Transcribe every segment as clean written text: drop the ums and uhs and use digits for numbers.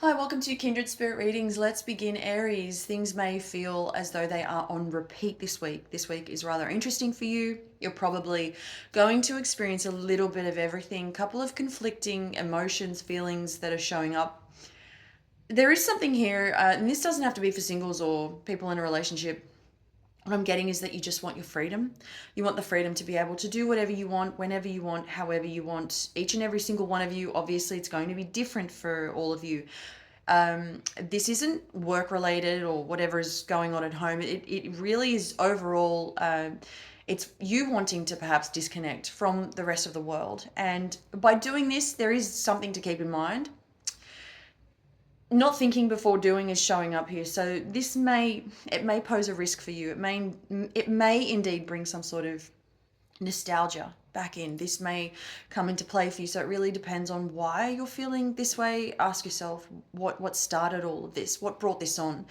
Hi, welcome to Kindred Spirit Readings. Let's begin, Aries. Things may feel as though they are on repeat this week. This week is rather interesting for you. You're probably going to experience a little bit of everything, a couple of conflicting emotions, feelings that are showing up. There is something here, and this doesn't have to be for singles or people in a relationship. What I'm getting is that you just want your freedom. You want the freedom to be able to do whatever you want, whenever you want, however you want. Each and every single one of you, obviously, it's going to be different for all of you. This isn't work related or whatever is going on at home. It really is overall, it's you wanting to perhaps disconnect from the rest of the world. And by doing this, there is something to keep in mind. Not thinking before doing is showing up here. So it may pose a risk for you. It may indeed bring some sort of nostalgia back in. This may come into play for you. So it really depends on why you're feeling this way. Ask yourself what started all of this, what brought this on.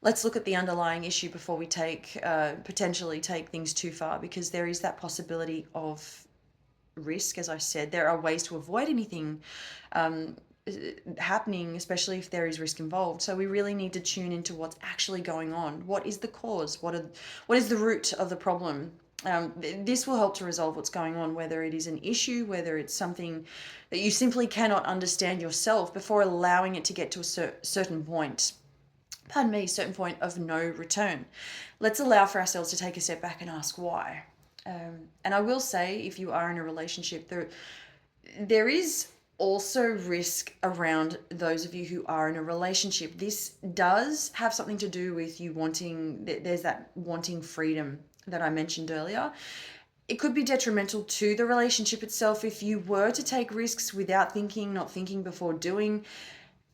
Let's look at the underlying issue before we potentially take things too far, because there is that possibility of risk. As I said, there are ways to avoid anything happening, especially if there is risk involved. So we really need to tune into what's actually going on. What is the cause? What is the root of the problem? This will help to resolve what's going on, whether it is an issue, whether it's something that you simply cannot understand yourself before allowing it to get to a certain point. Pardon me, certain point of no return. Let's allow for ourselves to take a step back and ask why. And I will say, if you are in a relationship, there is also risk around those of you who are in a relationship. This does have something to do with you wanting, there's that wanting freedom that I mentioned earlier. It could be detrimental to the relationship itself if you were to take risks without thinking, not thinking before doing.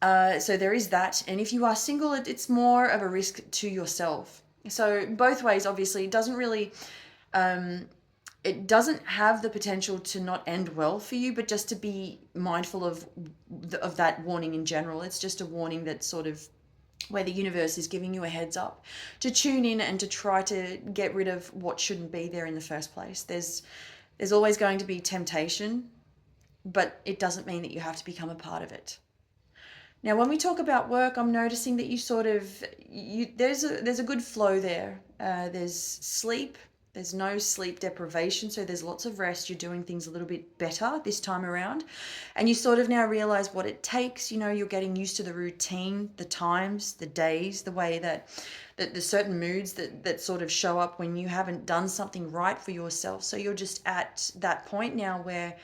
So there is that. And if you are single, it's more of a risk to yourself. So both ways, obviously, it doesn't have the potential to not end well for you, but just to be mindful of that warning in general. It's just a warning that sort of where the universe is giving you a heads up to tune in and to try to get rid of what shouldn't be there in the first place. There's always going to be temptation, but it doesn't mean that you have to become a part of it. Now, when we talk about work, I'm noticing that there's a good flow there. There's sleep. There's no sleep deprivation, so there's lots of rest. You're doing things a little bit better this time around, and you sort of now realize what it takes. You're getting used to the routine, the times, the days, the way that the certain moods that sort of show up when you haven't done something right for yourself. So you're just at that point now where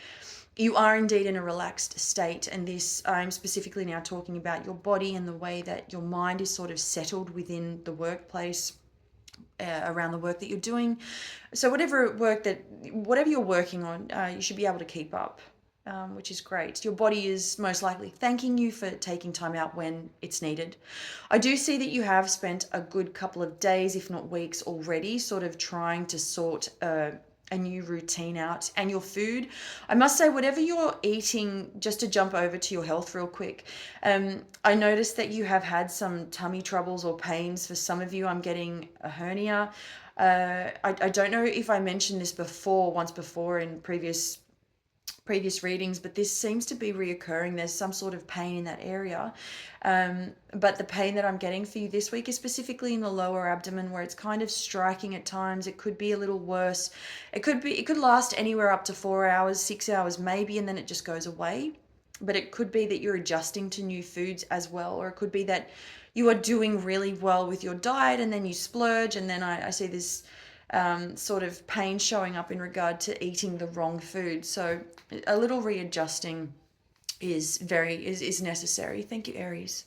you are indeed in a relaxed state. And this, I'm specifically now talking about your body and the way that your mind is sort of settled within the workplace, around the work that you're doing. So whatever you're working on, you should be able to keep up, which is great. Your body is most likely thanking you for taking time out when it's needed. I do see that you have spent a good couple of days, if not weeks already, sort of trying to sort a new routine out. And your food, I must say, whatever you're eating, just to jump over to your health real quick, I noticed that you have had some tummy troubles or pains. For some of you, I'm getting a hernia. I don't know if I mentioned this once before in previous readings, but this seems to be reoccurring. There's some sort of pain in that area. But the pain that I'm getting for you this week is specifically in the lower abdomen, where it's kind of striking at times. It could be a little worse. It could last anywhere up to 4 hours, 6 hours maybe, and then it just goes away. But it could be that you're adjusting to new foods as well, or it could be that you are doing really well with your diet and then you splurge, and then I see this sort of pain showing up in regard to eating the wrong food. So a little readjusting is necessary. Thank you, Aries.